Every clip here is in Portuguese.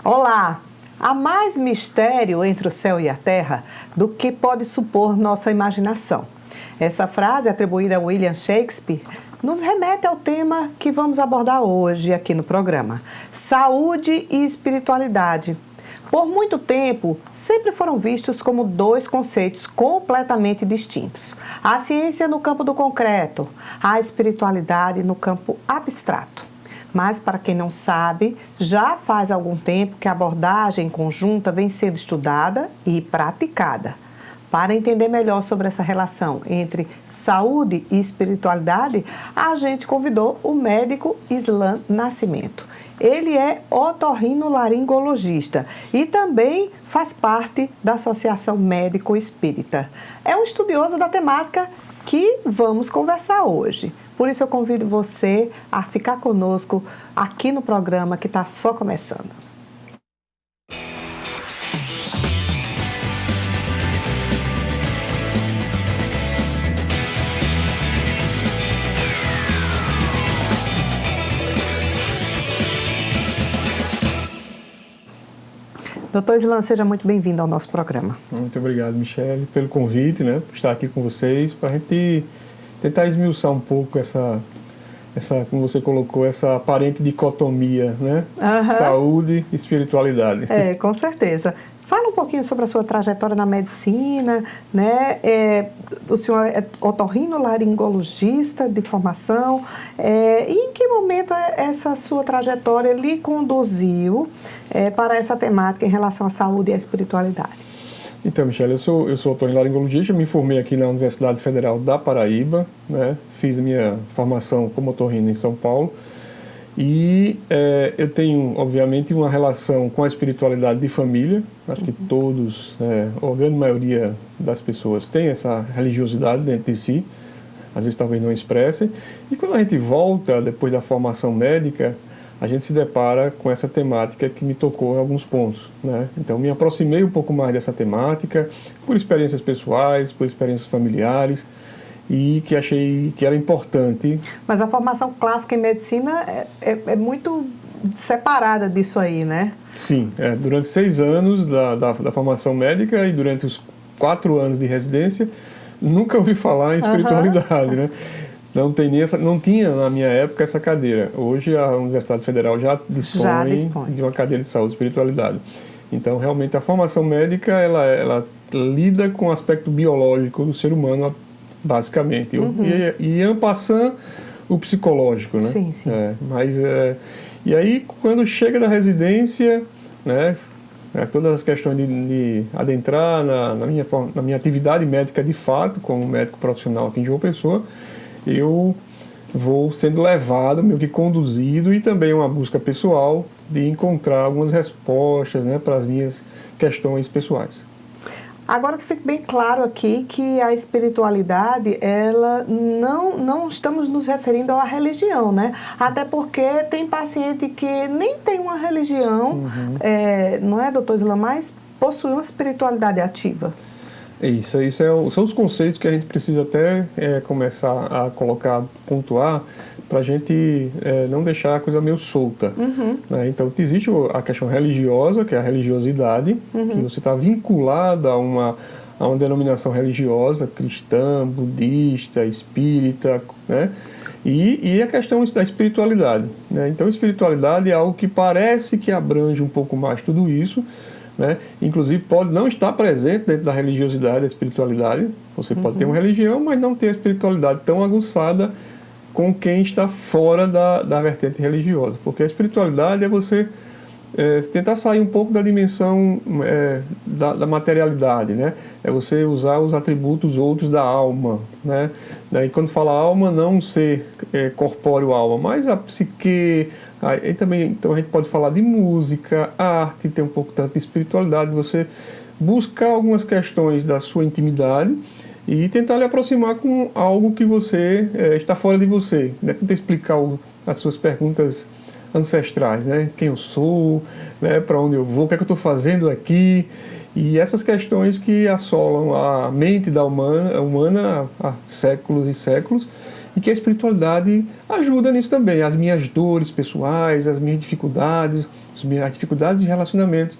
Olá! Há mais mistério entre o céu e a terra do que pode supor nossa imaginação. Essa frase, atribuída a William Shakespeare, nos remete ao tema que vamos abordar hoje aqui no programa: saúde e espiritualidade. Por muito tempo, sempre foram vistos como dois conceitos completamente distintos. A ciência no campo do concreto, a espiritualidade no campo abstrato. Mas, para quem não sabe, já faz algum tempo que a abordagem conjunta vem sendo estudada e praticada. Para entender melhor sobre essa relação entre saúde e espiritualidade, a gente convidou o médico Islan Nascimento. Ele é otorrinolaringologista e também faz parte da Associação Médico Espírita. É um estudioso da temática que vamos conversar hoje. Por isso eu convido você a ficar conosco aqui no programa que está só começando. Doutor Islan, seja muito bem-vindo ao nosso programa. Muito obrigado, Michele, pelo convite, por estar aqui com vocês, para a gente tentar esmiuçar um pouco essa, como você colocou, essa aparente dicotomia, Saúde e espiritualidade. Com certeza. Fala um pouquinho sobre a sua trajetória na medicina, o senhor é otorrinolaringologista de formação, e em que momento essa sua trajetória lhe conduziu para essa temática em relação à saúde e à espiritualidade? Então, Michele, eu sou otorrinolaringologista, me formei aqui na Universidade Federal da Paraíba, fiz minha formação como otorrino em São Paulo, e eu tenho, obviamente, uma relação com a espiritualidade de família. Acho que todos, ou a grande maioria das pessoas tem essa religiosidade dentro de si, às vezes talvez não expressem. E quando a gente volta, depois da formação médica, a gente se depara com essa temática que me tocou em alguns pontos. Então, me aproximei um pouco mais dessa temática, por experiências pessoais, por experiências familiares, e que achei que era importante. Mas a formação clássica em medicina é muito separada disso aí, né? Sim, durante 6 anos da formação médica e durante os 4 anos de residência, nunca ouvi falar em espiritualidade, Não tinha na minha época essa cadeira. Hoje a Universidade Federal já dispõe de uma cadeira de saúde e espiritualidade. Então, realmente, a formação médica, ela lida com o aspecto biológico do ser humano, basicamente. E en passant, o psicológico, Sim, sim. E aí, quando chega da residência, todas as questões de adentrar na minha atividade médica de fato, como médico profissional aqui em João Pessoa, eu vou sendo levado, meio que conduzido, e também uma busca pessoal de encontrar algumas respostas para as minhas questões pessoais. Agora que fique bem claro aqui que a espiritualidade, ela não estamos nos referindo à religião, Até porque tem paciente que nem tem uma religião, não é, doutor Islan, mas possui uma espiritualidade ativa. Isso são os conceitos que a gente precisa até começar a colocar, pontuar, para a gente não deixar a coisa meio solta. Então, existe a questão religiosa, que é a religiosidade, que você está vinculado a uma denominação religiosa, cristã, budista, espírita, E a questão da espiritualidade. Então, a espiritualidade é algo que parece que abrange um pouco mais tudo isso, Inclusive pode não estar presente dentro da religiosidade, da espiritualidade. Você pode ter uma religião, mas não ter a espiritualidade tão aguçada com quem está fora da vertente religiosa. Porque a espiritualidade é você tentar sair um pouco da dimensão da materialidade, É você usar os atributos outros da alma, E quando fala alma, não um ser corpóreo alma, mas a psique. Aí também, então a gente pode falar de música, arte, tem um pouco tanto de espiritualidade, você buscar algumas questões da sua intimidade e tentar lhe aproximar com algo que você está fora de você, Tentar explicar as suas perguntas ancestrais, Quem eu sou, para onde eu vou, o que é que eu estou fazendo aqui, e essas questões que assolam a mente da humana há séculos e séculos, e que a espiritualidade ajuda nisso também. As minhas dores pessoais, as minhas dificuldades, as dificuldades de relacionamentos.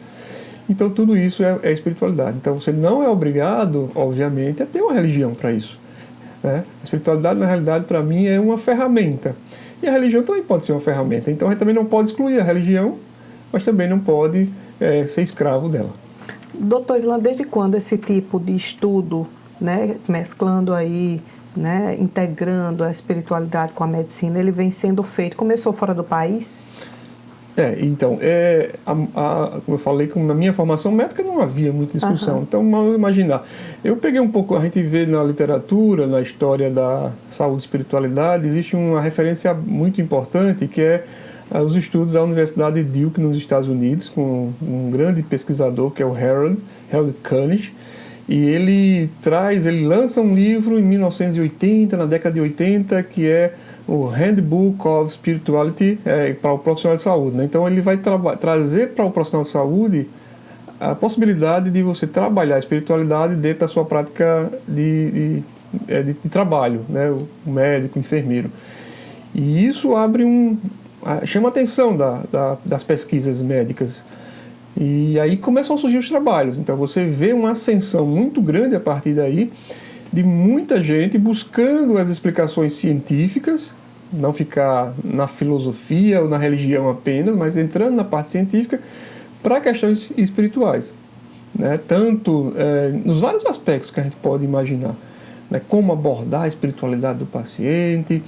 Então, tudo isso é espiritualidade. Então, você não é obrigado, obviamente, a ter uma religião para isso, né? A espiritualidade, na realidade, para mim, é uma ferramenta. E a religião também pode ser uma ferramenta. Então, a gente também não pode excluir a religião, mas também não pode ser escravo dela. Doutor Islã, desde quando esse tipo de estudo, né, mesclando aí, né, integrando a espiritualidade com a medicina, ele vem sendo feito? Começou fora do país? Então, como eu falei, na minha formação médica não havia muita discussão. Uhum. Então, vamos imaginar. Eu peguei um pouco, a gente vê na literatura, na história da saúde e espiritualidade, existe uma referência muito importante que é os estudos da Universidade de Duke, nos Estados Unidos, com um grande pesquisador que é o Harold Kuhnisch. E ele lança um livro em 1980, na década de 80, que é o Handbook of Spirituality para o profissional de saúde, né? Então ele vai trazer para o profissional de saúde a possibilidade de você trabalhar a espiritualidade dentro da sua prática de trabalho, né? O médico, o enfermeiro. E isso chama a atenção das pesquisas médicas. E aí começam a surgir os trabalhos. Então você vê uma ascensão muito grande a partir daí, de muita gente buscando as explicações científicas, não ficar na filosofia ou na religião apenas, mas entrando na parte científica para questões espirituais, né? Tanto nos vários aspectos que a gente pode imaginar, né? Como abordar a espiritualidade do paciente,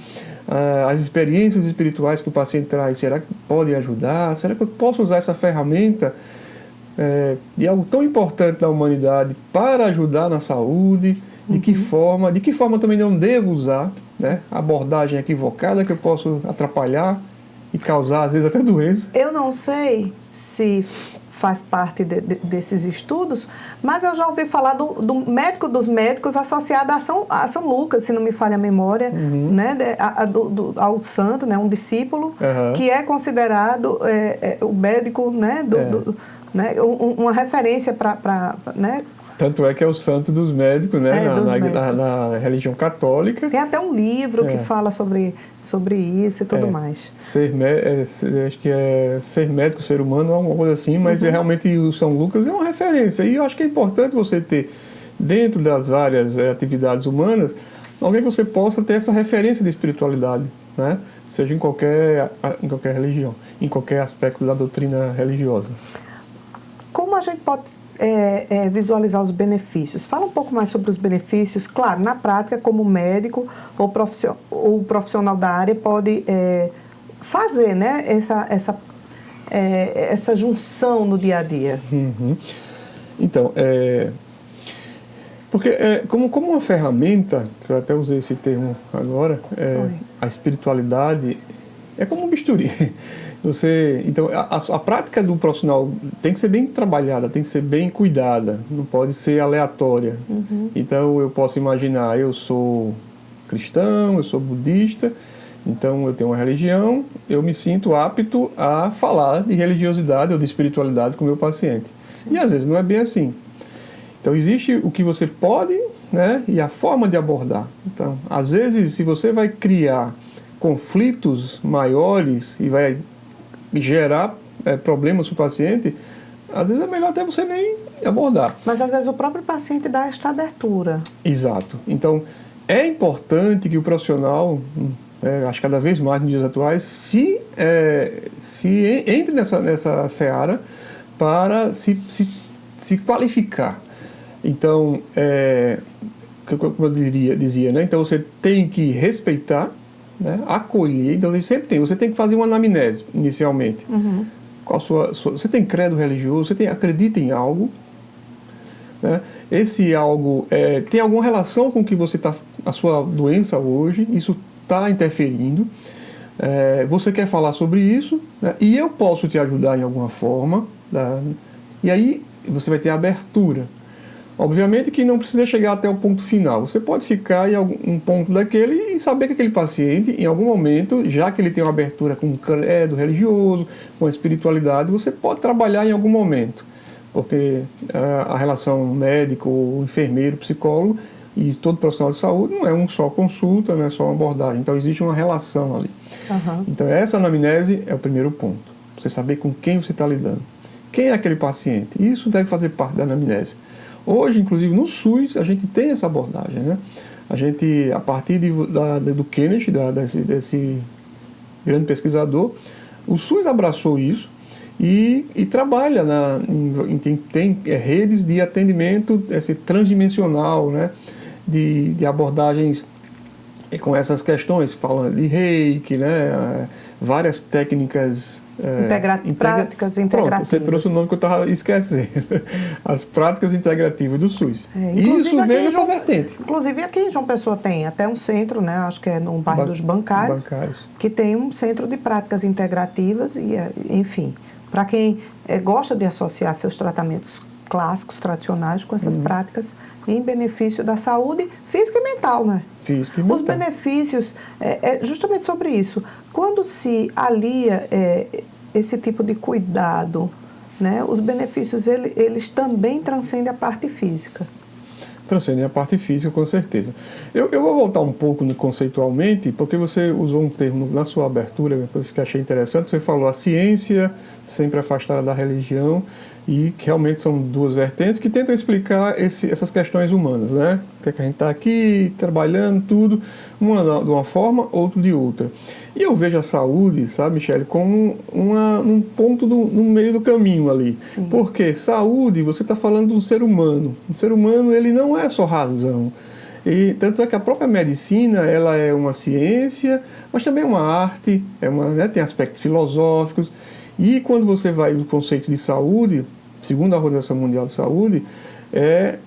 as experiências espirituais que o paciente traz, será que podem ajudar? Será que eu posso usar essa ferramenta de algo tão importante da humanidade para ajudar na saúde? De que forma também não devo usar, né? A abordagem equivocada que eu posso atrapalhar e causar, às vezes, até doença. Eu não sei se faz parte desses estudos, mas eu já ouvi falar do médico dos médicos associado a São Lucas, se não me falha a memória, né? Ao santo, né? Um discípulo, que é considerado o médico, né? Né? Uma referência para né? Tanto é que é o santo dos médicos, né? Na religião católica. Tem até um livro que fala sobre isso e tudo mais. Acho que é Ser Médico, Ser Humano, alguma coisa assim, mas realmente o São Lucas é uma referência. E eu acho que é importante você ter, dentro das várias atividades humanas, alguém que você possa ter essa referência de espiritualidade, né? Seja em qualquer religião, em qualquer aspecto da doutrina religiosa. Como a gente pode visualizar os benefícios? Fala um pouco mais sobre os benefícios. Claro, na prática, como médico ou profissional da área pode fazer, né, essa junção no dia a dia. Então, porque como uma ferramenta, que eu até usei esse termo agora, a espiritualidade é como um bisturi. Então, a prática do profissional tem que ser bem trabalhada, tem que ser bem cuidada, não pode ser aleatória. Então, eu posso imaginar, eu sou cristão, eu sou budista, então eu tenho uma religião, eu me sinto apto a falar de religiosidade ou de espiritualidade com o meu paciente. Sim. E às vezes não é bem assim. Então, existe o que você pode, né, e a forma de abordar. Então, às vezes, se você vai criar conflitos maiores e vai gerar problemas para o paciente, às vezes é melhor até você nem abordar. Mas às vezes o próprio paciente dá esta abertura. Exato. Então, é importante que o profissional, acho que cada vez mais nos dias atuais, se entre nessa seara para se qualificar. Então, como eu dizia, né? Então você tem que respeitar, né? Acolher. Então você tem que fazer uma anamnese inicialmente. Você tem credo religioso, você acredita em algo, né? Esse algo tem alguma relação com o que você a sua doença hoje, isso está interferindo, você quer falar sobre isso, né? E eu posso te ajudar em alguma forma, né? E aí você vai ter abertura. Obviamente que não precisa chegar até o ponto final. Você pode ficar em algum ponto daquele e saber que aquele paciente, em algum momento, já que ele tem uma abertura com o credo religioso, com a espiritualidade, você pode trabalhar em algum momento. Porque a relação médico, enfermeiro, psicólogo, e todo profissional de saúde não é um só consulta, não é só uma abordagem. Então, existe uma relação ali. Então, essa anamnese é o primeiro ponto. Você saber com quem você está lidando. Quem é aquele paciente? Isso deve fazer parte da anamnese. Hoje, inclusive, no SUS, a gente tem essa abordagem, né? A gente, a partir do Kenneth, desse grande pesquisador, o SUS abraçou isso e trabalha tem redes de atendimento transdimensional, né? De abordagens com essas questões, falando de reiki, né? Várias técnicas práticas integrativas. Pronto, você trouxe o nome que eu estava esquecendo. As práticas integrativas do SUS. Isso vem nessa vertente. Inclusive aqui em João Pessoa tem até um centro, né? Acho que é no bairro dos Bancários, que tem um centro de práticas integrativas e, enfim, para quem gosta de associar seus tratamentos clássicos, tradicionais, com essas práticas em benefício da saúde física e mental, né? Física e mental. Os benefícios, justamente sobre isso, quando se alia esse tipo de cuidado, né, os benefícios, eles também transcendem a parte física. Transcendem a parte física, com certeza. Eu vou voltar um pouco conceitualmente, porque você usou um termo na sua abertura, que eu achei interessante, você falou a ciência sempre afastada da religião, e que realmente são duas vertentes que tentam explicar essas questões humanas, né? Que a gente está aqui trabalhando tudo, uma de uma forma, outro de outra. E eu vejo a saúde, sabe, Michele, como um ponto no meio do caminho ali. Sim. Porque saúde, você está falando de um ser humano. O ser humano, ele não é só razão. E tanto é que a própria medicina, ela é uma ciência, mas também é uma arte, né, tem aspectos filosóficos. E quando você vai no conceito de saúde, segundo a Organização Mundial de Saúde, é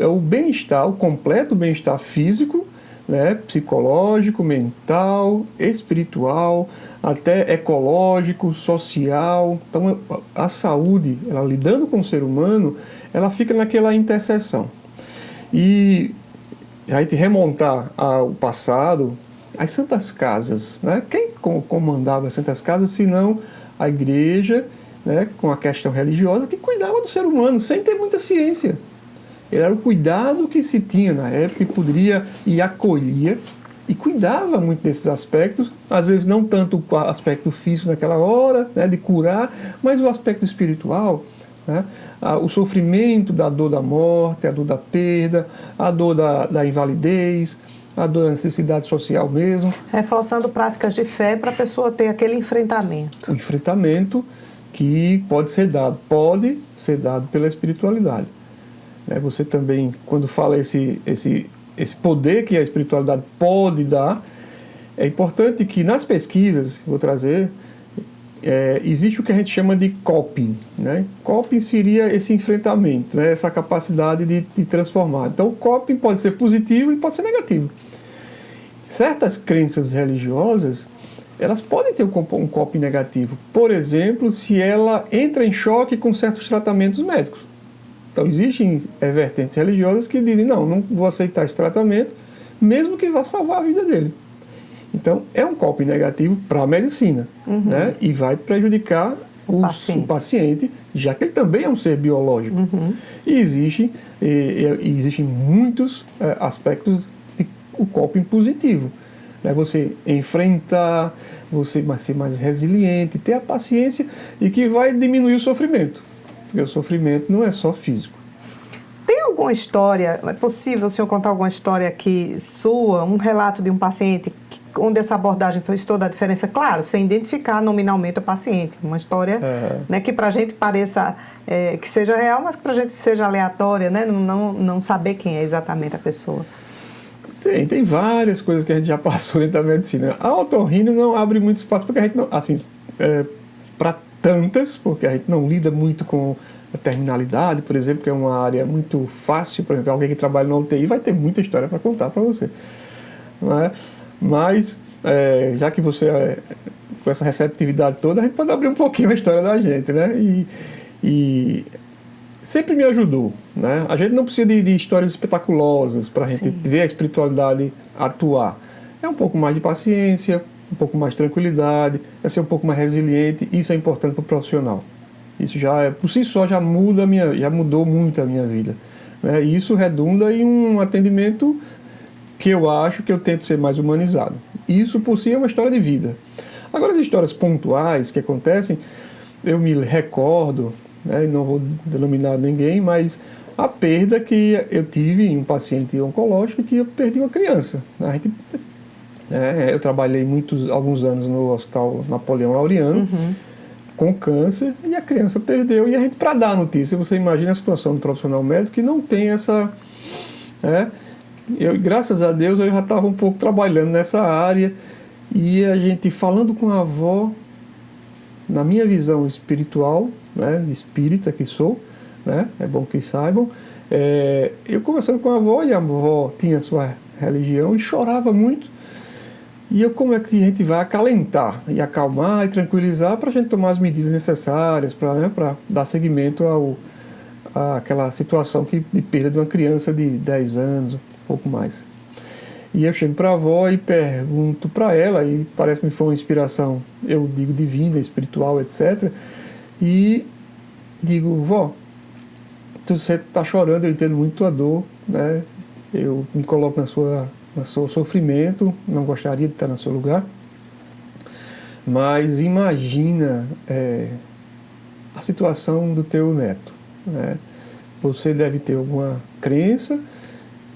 o bem-estar, o completo bem-estar físico, né, psicológico, mental, espiritual, até ecológico, social. Então, a saúde, ela lidando com o ser humano, ela fica naquela interseção. E a gente remontar ao passado, as Santas Casas, né? Quem comandava as Santas Casas, senão a igreja, né, com a questão religiosa, que cuidava do ser humano, sem ter muita ciência. Ele era o cuidado que se tinha na época e poderia e acolhia e cuidava muito desses aspectos, às vezes não tanto o aspecto físico naquela hora, né, de curar, mas o aspecto espiritual, né, o sofrimento da dor da morte, a dor da perda, a dor da invalidez, a dor da necessidade social mesmo. Reforçando práticas de fé para a pessoa ter aquele enfrentamento. O enfrentamento que pode ser dado pela espiritualidade. Você também, quando fala esse poder que a espiritualidade pode dar, é importante que nas pesquisas, vou trazer, existe o que a gente chama de coping, né? Coping seria esse enfrentamento, né? Essa capacidade de transformar. Então, o coping pode ser positivo e pode ser negativo. Certas crenças religiosas, elas podem ter um coping negativo. Por exemplo, se ela entra em choque com certos tratamentos médicos. Então, existem vertentes religiosas que dizem, não vou aceitar esse tratamento, mesmo que vá salvar a vida dele. Então, é um coping negativo para a medicina, né? E vai prejudicar o paciente, já que ele também é um ser biológico. E existem muitos aspectos do coping positivo. Né? Você enfrentar, você ser mais resiliente, ter a paciência e que vai diminuir o sofrimento. Porque o sofrimento não é só físico. Tem alguma história, é possível o senhor contar alguma história aqui sua, um relato de um paciente onde essa abordagem fez toda a diferença? Claro, sem identificar nominalmente o paciente. Uma história né, que para a gente pareça que seja real, mas que para a gente seja aleatória, né? Não saber quem é exatamente a pessoa. Tem várias coisas que a gente já passou dentro da medicina. A otorrino não abre muito espaço, porque a gente não, assim, para tantas, porque a gente não lida muito com a terminalidade, por exemplo, que é uma área muito fácil, por exemplo, alguém que trabalha na UTI vai ter muita história para contar para você. Não é? Mas, já que você, com essa receptividade toda, a gente pode abrir um pouquinho a história da gente, né? E sempre me ajudou, né? A gente não precisa de histórias espetaculosas para a gente ver a espiritualidade atuar. É um pouco mais de paciência, um pouco mais de tranquilidade, é ser um pouco mais resiliente, isso é importante para o profissional. Isso já, por si só, já mudou muito a minha vida. né? E isso redunda em um atendimento que eu acho que eu tento ser mais humanizado. Isso por si é uma história de vida. Agora, as histórias pontuais que acontecem, eu me recordo, né, não vou denominar ninguém, mas a perda que eu tive em um paciente oncológico, que eu perdi uma criança. Eu trabalhei alguns anos no Hospital Napoleão Laureano, com câncer, e a criança perdeu. E a gente, para dar a notícia, você imagina a situação do profissional médico que não tem essa... graças a Deus, eu já estava um pouco trabalhando nessa área, e a gente falando com a avó, na minha visão espiritual, né, espírita que sou, né, é bom que saibam, eu conversando com a avó, e a avó tinha sua religião e chorava muito, e como é que a gente vai acalentar, e acalmar e tranquilizar para a gente tomar as medidas necessárias para dar seguimento àquela situação de perda de uma criança de 10 anos, um pouco mais. E eu chego para a avó e pergunto para ela, e parece-me que foi uma inspiração, eu digo divina, espiritual, etc. E digo, vó, você está chorando, eu entendo muito tua dor, né? Eu me coloco no seu sofrimento, não gostaria de estar no seu lugar, mas imagina a situação do teu neto, né? Você deve ter alguma crença,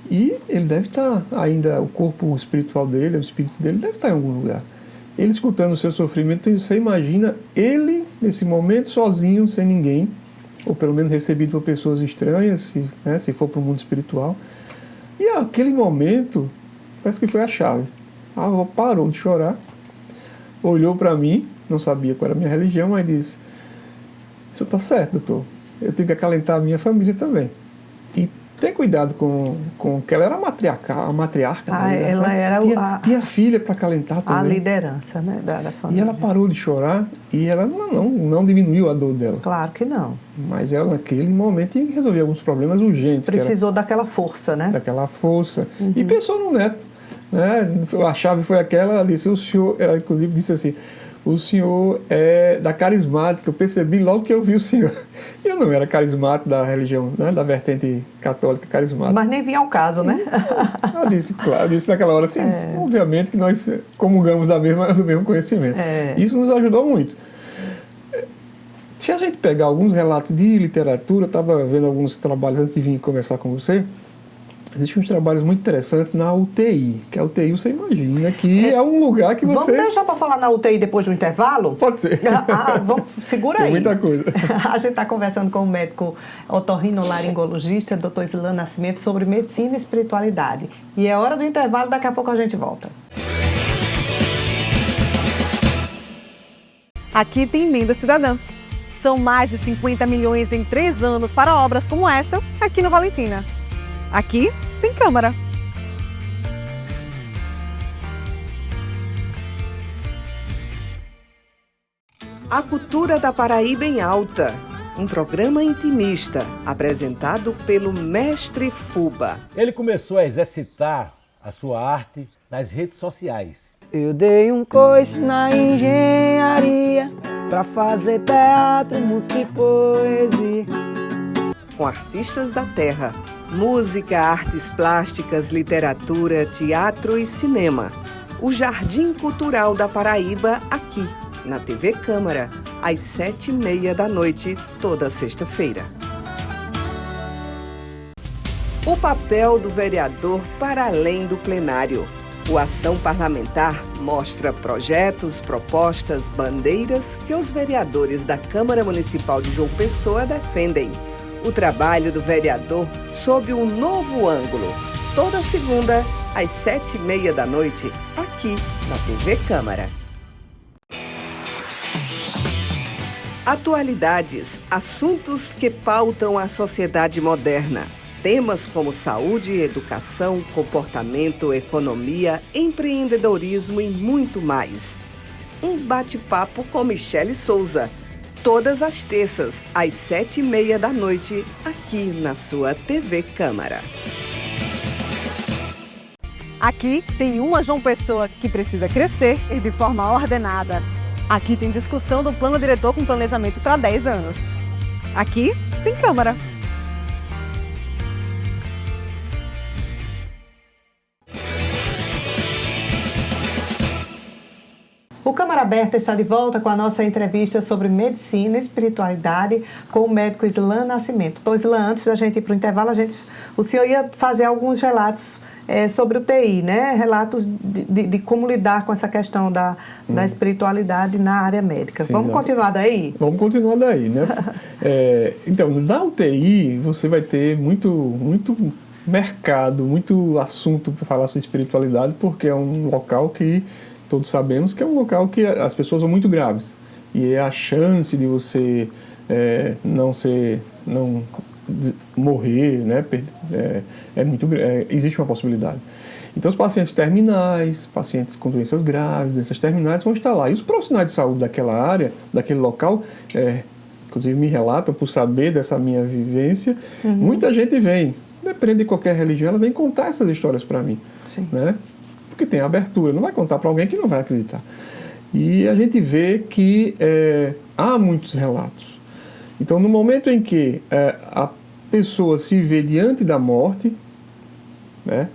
e ele deve estar ainda, o corpo espiritual dele, o espírito dele deve estar em algum lugar. Ele escutando o seu sofrimento, você imagina ele, nesse momento, sozinho, sem ninguém, ou pelo menos recebido por pessoas estranhas, se for para o mundo espiritual. E aquele momento, parece que foi a chave. A avó parou de chorar, olhou para mim, não sabia qual era a minha religião, mas disse, o senhor está certo, doutor, eu tenho que acalentar a minha família também. E ter cuidado com que ela era a matriarca. Ela era tinha filha para acalentar também. A liderança, né, da família. E ela parou de chorar e ela não diminuiu a dor dela. Claro que não. Mas ela, naquele momento, tinha que resolver alguns problemas urgentes. Precisou daquela força, né? Daquela força. E pensou no neto. Né? A chave foi aquela, ela disse, ela inclusive disse assim, o senhor é da carismática, eu percebi logo que eu vi o senhor. Eu não era carismático da religião, né, da vertente católica carismática. Mas nem vinha ao caso, né? Eu disse, claro, eu disse naquela hora, assim, obviamente que nós comungamos do mesmo conhecimento. Isso nos ajudou muito. Se a gente pegar alguns relatos de literatura, eu estava vendo alguns trabalhos antes de vir conversar com você, existem uns trabalhos muito interessantes na UTI, que a UTI você imagina que é um lugar que você... Vamos deixar para falar na UTI depois do intervalo? Pode ser. Segura aí. Tem muita coisa. A gente está conversando com o médico otorrinolaringologista, Dr. Islã Nascimento, sobre medicina e espiritualidade. E é hora do intervalo, daqui a pouco a gente volta. Aqui tem Emenda Cidadã. São mais de 50 milhões em 3 anos para obras como esta aqui no Valentina. Aqui tem Câmara. A Cultura da Paraíba em Alta, um programa intimista apresentado pelo Mestre Fuba. Ele começou a exercitar a sua arte nas redes sociais. Eu dei um coice na engenharia pra fazer teatro, música e poesia. Com artistas da terra, música, artes plásticas, literatura, teatro e cinema. O Jardim Cultural da Paraíba aqui, na TV Câmara, às 7h30 da noite, toda sexta-feira. O papel do vereador para além do plenário. O Ação Parlamentar mostra projetos, propostas, bandeiras que os vereadores da Câmara Municipal de João Pessoa defendem. O trabalho do vereador sob um novo ângulo. Toda segunda, às 7h30 da noite, aqui na TV Câmara. Atualidades, assuntos que pautam a sociedade moderna. Temas como saúde, educação, comportamento, economia, empreendedorismo e muito mais. Um bate-papo com Michele Souza. Todas as terças, às 7h30 da noite, aqui na sua TV Câmara. Aqui tem uma João Pessoa que precisa crescer e de forma ordenada. Aqui tem discussão do plano diretor com planejamento para 10 anos. Aqui tem Câmara. O Câmara Aberta está de volta com a nossa entrevista sobre medicina e espiritualidade com o médico Islan Nascimento. Então, Islan, antes da gente ir para o intervalo, o senhor ia fazer alguns relatos sobre o TI, né? Relatos de como lidar com essa questão da espiritualidade na área médica. Sim, vamos continuar daí? Vamos continuar daí, né? Então, na UTI, você vai ter muito mercado, muito assunto para falar sobre espiritualidade, porque é um local que todos sabemos que é um local que as pessoas são muito graves. E a chance de você não morrer, né, existe uma possibilidade. Então, os pacientes terminais, pacientes com doenças graves, doenças terminais vão estar lá. E os profissionais de saúde daquela área, daquele local, inclusive me relatam, por saber dessa minha vivência, muita gente vem, depende de qualquer religião, ela vem contar essas histórias para mim. Sim. Né? Porque tem abertura, não vai contar para alguém que não vai acreditar. E a gente vê que há muitos relatos. Então, no momento em que a pessoa se vê diante da morte, né,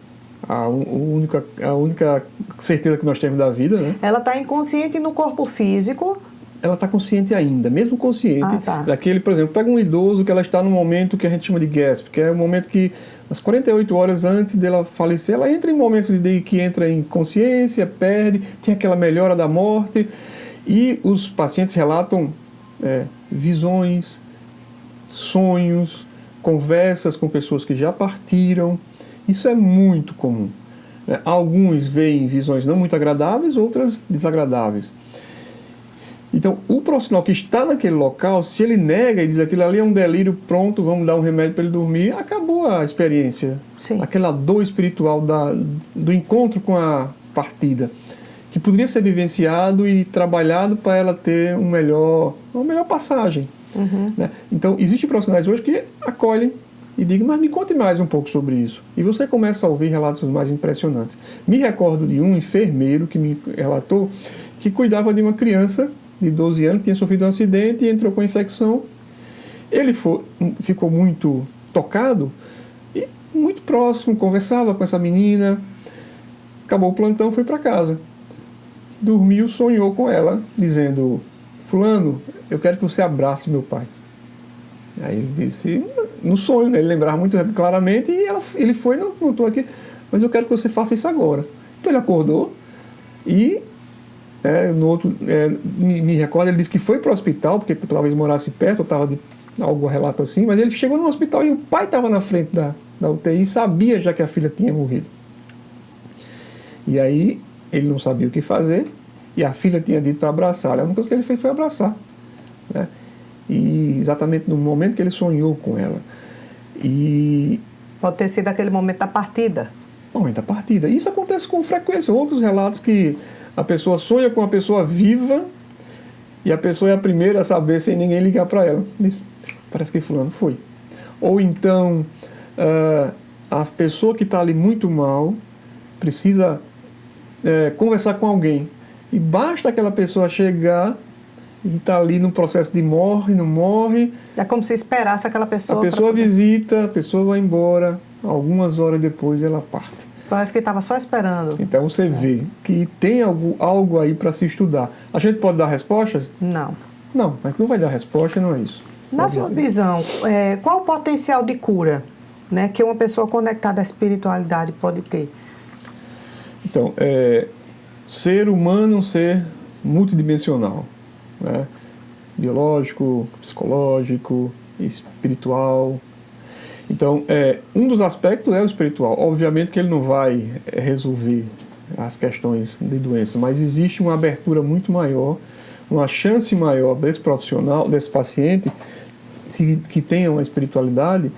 a única certeza que nós temos da vida, né? Ela está inconsciente no corpo físico. Ela está consciente ainda, mesmo consciente. Daquele, por exemplo, pega um idoso que ela está no momento que a gente chama de gasp, que é o momento que, as 48 horas antes dela falecer, ela entra em momentos que entra em consciência, perde, tem aquela melhora da morte, e os pacientes relatam visões, sonhos, conversas com pessoas que já partiram. Isso é muito comum. Alguns veem visões não muito agradáveis, outras desagradáveis. Então, o profissional que está naquele local, se ele nega e diz aquilo ali é um delírio, pronto, vamos dar um remédio para ele dormir, acabou a experiência. Sim. Aquela dor espiritual do encontro com a partida, que poderia ser vivenciado e trabalhado para ela ter uma melhor passagem. Né? Então, existem profissionais hoje que acolhem e digam, mas me conte mais um pouco sobre isso. E você começa a ouvir relatos mais impressionantes. Me recordo de um enfermeiro que me relatou que cuidava de uma criança de 12 anos, tinha sofrido um acidente e entrou com infecção. Ele ficou muito tocado e muito próximo, conversava com essa menina. Acabou o plantão, foi para casa. Dormiu, sonhou com ela, dizendo, fulano, eu quero que você abrace meu pai. Aí ele disse, no sonho, né? Ele lembrava muito claramente, e ele foi, não estou aqui, mas eu quero que você faça isso agora. Então ele acordou e, me recordo, ele disse que foi para o hospital, porque talvez morasse perto, ou estava de algo relato assim, mas ele chegou no hospital e o pai estava na frente da UTI e sabia já que a filha tinha morrido. E aí ele não sabia o que fazer, e a filha tinha dito para abraçar. A única coisa que ele fez foi abraçar. Né? E exatamente no momento que ele sonhou com ela. E pode ter sido aquele momento da partida. Momento da partida. Isso acontece com frequência. Outros relatos que a pessoa sonha com uma pessoa viva e a pessoa é a primeira a saber sem ninguém ligar para ela. Diz, parece que fulano foi. Ou então, a pessoa que está ali muito mal precisa conversar com alguém. E basta aquela pessoa chegar e está ali no processo de morre, não morre. É como se esperasse aquela pessoa. A pessoa visita, a pessoa vai embora, algumas horas depois ela parte. Parece que estava só esperando. Então você vê que tem algo aí para se estudar. A gente pode dar respostas? Não. Não, mas não vai dar resposta, não é isso. Na sua visão, qual o potencial de cura, né, que uma pessoa conectada à espiritualidade pode ter? Então, ser humano é um ser multidimensional, né? Biológico, psicológico, espiritual. Então, um dos aspectos é o espiritual. Obviamente que ele não vai resolver as questões de doença, mas existe uma abertura muito maior, uma chance maior desse profissional, desse paciente, que tenha uma espiritualidade.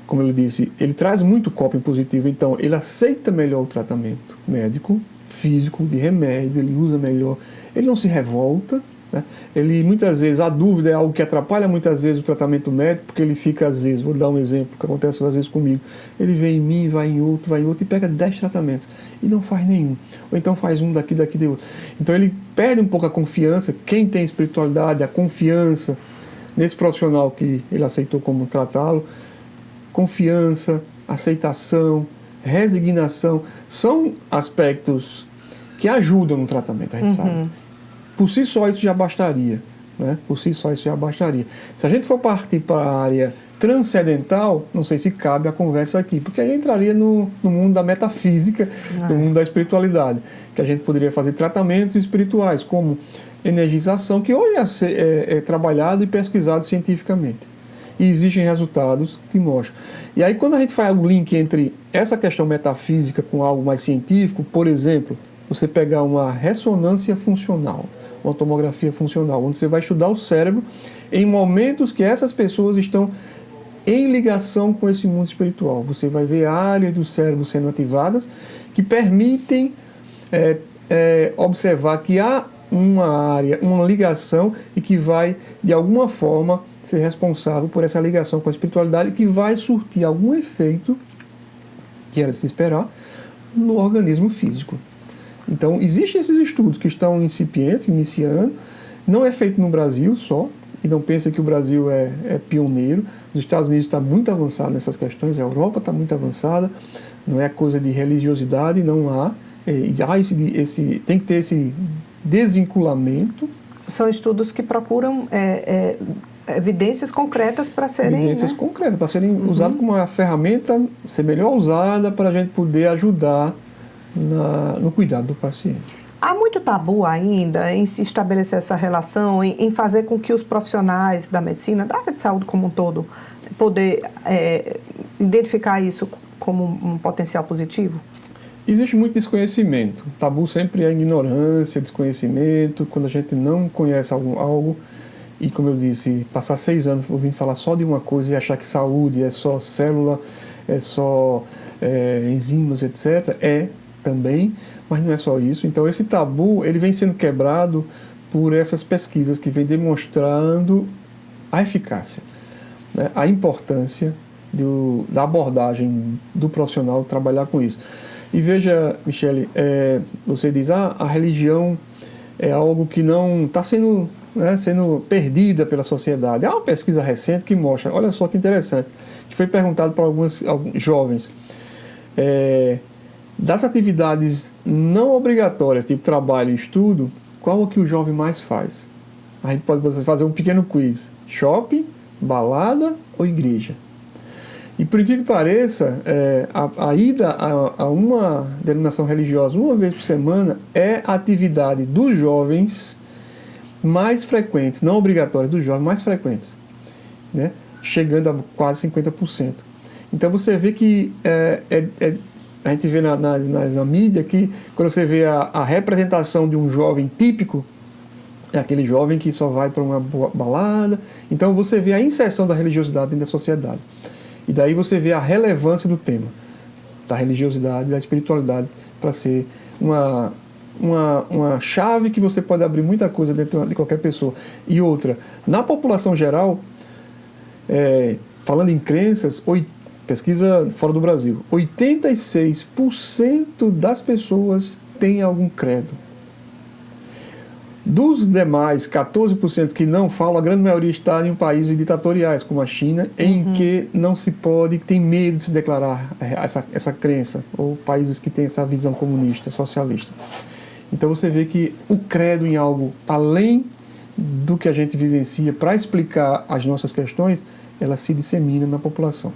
Como eu disse, ele traz muito coping positivo, então ele aceita melhor o tratamento médico, físico, de remédio, ele usa melhor, ele não se revolta, né? Ele, muitas vezes, a dúvida é algo que atrapalha muitas vezes o tratamento médico, porque ele fica, às vezes, vou dar um exemplo que acontece às vezes comigo, ele vem em mim, vai em outro e pega 10 tratamentos e não faz nenhum, ou então faz um daqui de outro. Então ele perde um pouco a confiança, quem tem espiritualidade, a confiança nesse profissional que ele aceitou como tratá-lo, confiança, aceitação, resignação, são aspectos que ajudam no tratamento, a gente sabe. Por si só isso já bastaria, né? Por si só isso já bastaria. Se a gente for partir para a área transcendental, não sei se cabe a conversa aqui, porque aí entraria no mundo da metafísica, no mundo da espiritualidade, que a gente poderia fazer tratamentos espirituais, como energização, que hoje é trabalhado e pesquisado cientificamente. E existem resultados que mostram. E aí, quando a gente faz o link entre essa questão metafísica com algo mais científico, por exemplo, você pegar uma ressonância funcional, uma tomografia funcional, onde você vai estudar o cérebro em momentos que essas pessoas estão em ligação com esse mundo espiritual. Você vai ver áreas do cérebro sendo ativadas que permitem observar que há uma área, uma ligação e que vai, de alguma forma, ser responsável por essa ligação com a espiritualidade, que vai surtir algum efeito, que era de se esperar, no organismo físico. Então, existem esses estudos que estão incipientes, iniciando, não é feito no Brasil só, e não pensa que o Brasil é pioneiro. Os Estados Unidos está muito avançado nessas questões, a Europa está muito avançada, não é coisa de religiosidade, não há. Tem que ter esse desvinculamento. São estudos que procuram evidências concretas para serem... Evidências concretas, para serem usadas como uma ferramenta, ser melhor usada para a gente poder ajudar no cuidado do paciente. Há muito tabu ainda em se estabelecer essa relação, em fazer com que os profissionais da medicina, da área de saúde como um todo, poder identificar isso como um potencial positivo? Existe muito desconhecimento. Tabu sempre é ignorância, desconhecimento, quando a gente não conhece algo e, como eu disse, passar 6 anos ouvindo falar só de uma coisa e achar que saúde é só célula, é só enzimas, etc., também, mas não é só isso. Então, esse tabu, ele vem sendo quebrado por essas pesquisas que vêm demonstrando a eficácia, né, a importância da abordagem do profissional trabalhar com isso. E veja, Michele, você diz, a religião é algo que não está sendo perdida pela sociedade. Há uma pesquisa recente que mostra, olha só que interessante, que foi perguntado para alguns jovens, das atividades não obrigatórias, tipo trabalho e estudo, qual é que o jovem mais faz? A gente pode fazer um pequeno quiz. Shopping, balada ou igreja? E por que pareça, a ida a uma denominação religiosa uma vez por semana é a atividade dos jovens mais frequentes, não obrigatórias, dos jovens mais frequentes, né? Chegando a quase 50%. Então você vê que a gente vê na mídia que quando você vê a representação de um jovem típico, é aquele jovem que só vai para uma balada. Então você vê a inserção da religiosidade dentro da sociedade. E daí você vê a relevância do tema, da religiosidade, da espiritualidade, para ser uma chave que você pode abrir muita coisa dentro de qualquer pessoa. E outra, na população geral, falando em crenças, pesquisa fora do Brasil, 86% das pessoas têm algum credo. Dos demais 14% que não falam, a grande maioria está em países ditatoriais, como a China, em que não se pode, tem medo de se declarar essa crença, ou países que têm essa visão comunista, socialista. Então você vê que o credo em algo além do que a gente vivencia para explicar as nossas questões, ela se dissemina na população.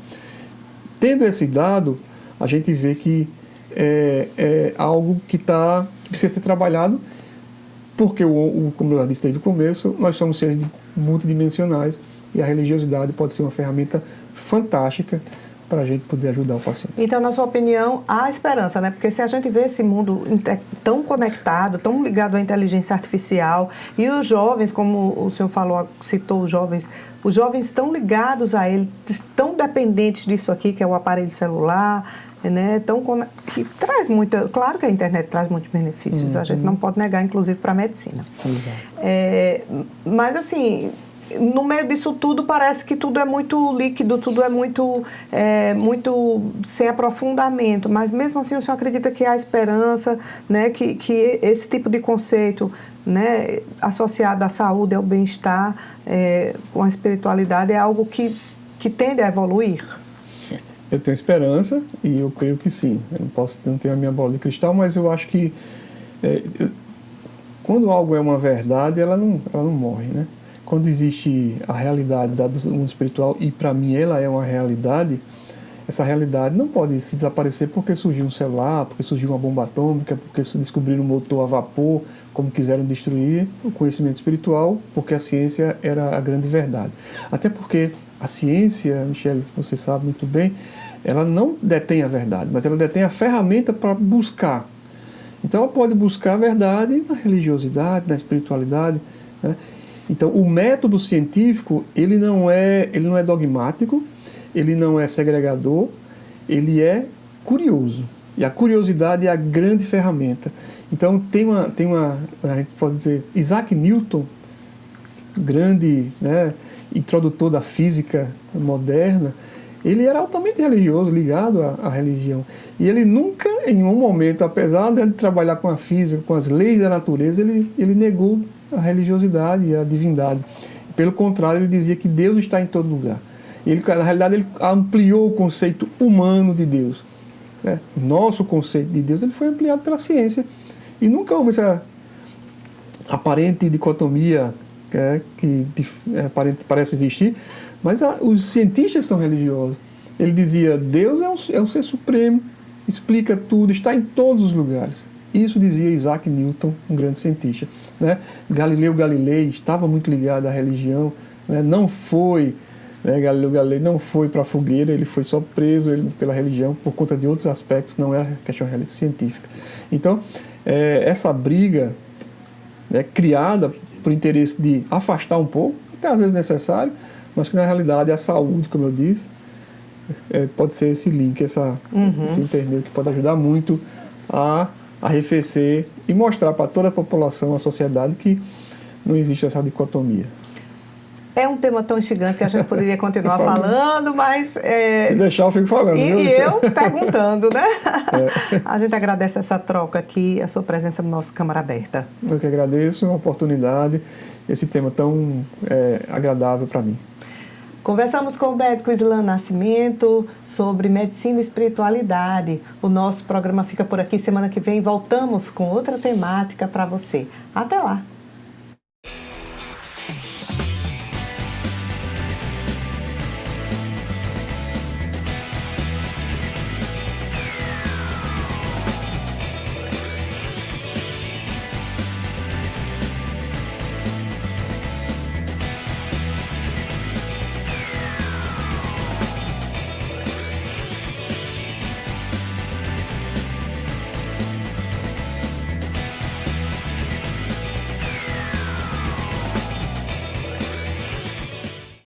Tendo esse dado, a gente vê que é algo que precisa ser trabalhado, porque, como eu disse desde o começo, nós somos seres multidimensionais e a religiosidade pode ser uma ferramenta fantástica para a gente poder ajudar o paciente. Então, na sua opinião, há esperança, né? Porque se a gente vê esse mundo tão conectado, tão ligado à inteligência artificial, e os jovens, como o senhor falou, citou os jovens estão ligados a ele, tão dependentes disso aqui, que é o aparelho celular, né? Que traz muita... Claro que a internet traz muitos benefícios, a gente não pode negar, inclusive, para a medicina. Mas, assim... No meio disso tudo, parece que tudo é muito líquido, tudo é muito sem aprofundamento, mas mesmo assim o senhor acredita que há esperança, né, que esse tipo de conceito, né, associado à saúde, ao bem-estar, com a espiritualidade, é algo que tende a evoluir? Eu tenho esperança e eu creio que sim. Eu não tenho a minha bola de cristal, mas eu acho que Quando algo é uma verdade, ela não morre, né? Quando existe a realidade do mundo espiritual, e para mim ela é uma realidade, essa realidade não pode se desaparecer porque surgiu um celular, porque surgiu uma bomba atômica, porque descobriram um motor a vapor, como quiseram destruir o conhecimento espiritual, porque a ciência era a grande verdade. Até porque a ciência, Michele, você sabe muito bem, ela não detém a verdade, mas ela detém a ferramenta para buscar. Então ela pode buscar a verdade na religiosidade, na espiritualidade, né? Então o método científico, ele não é dogmático, ele não é segregador, ele é curioso. E a curiosidade é a grande ferramenta. Então tem uma a gente pode dizer, Isaac Newton, grande, né, introdutor da física moderna, ele era altamente religioso, ligado à religião. E ele nunca, em um momento, apesar de trabalhar com a física, com as leis da natureza, ele negou a religiosidade e a divindade. Pelo contrário, ele dizia que Deus está em todo lugar. Ele, na realidade, ele ampliou o conceito humano de Deus, né? O nosso conceito de Deus ele foi ampliado pela ciência. E nunca houve essa aparente dicotomia que parece existir, mas os cientistas são religiosos. Ele dizia, Deus é um ser supremo, explica tudo, está em todos os lugares. Isso dizia Isaac Newton, um grande cientista, né? Galileu Galilei estava muito ligado à religião, né? Galileu Galilei não foi para a fogueira, ele foi só preso pela religião por conta de outros aspectos, não é a questão científica. Então, essa briga, né, criada por interesse de afastar um pouco, até às vezes necessário, mas que na realidade a saúde, como eu disse, pode ser esse link, esse intermédio que pode ajudar muito a arrefecer e mostrar para toda a população, a sociedade, que não existe essa dicotomia. É um tema tão instigante que a gente poderia continuar falando, mas... Se deixar, eu fico falando. E eu perguntando, né? A gente agradece essa troca aqui, a sua presença no nosso Câmara Aberta. Eu que agradeço a oportunidade, esse tema tão agradável para mim. Conversamos com o médico Islan Nascimento sobre medicina e espiritualidade. O nosso programa fica por aqui. Semana que vem voltamos com outra temática para você. Até lá!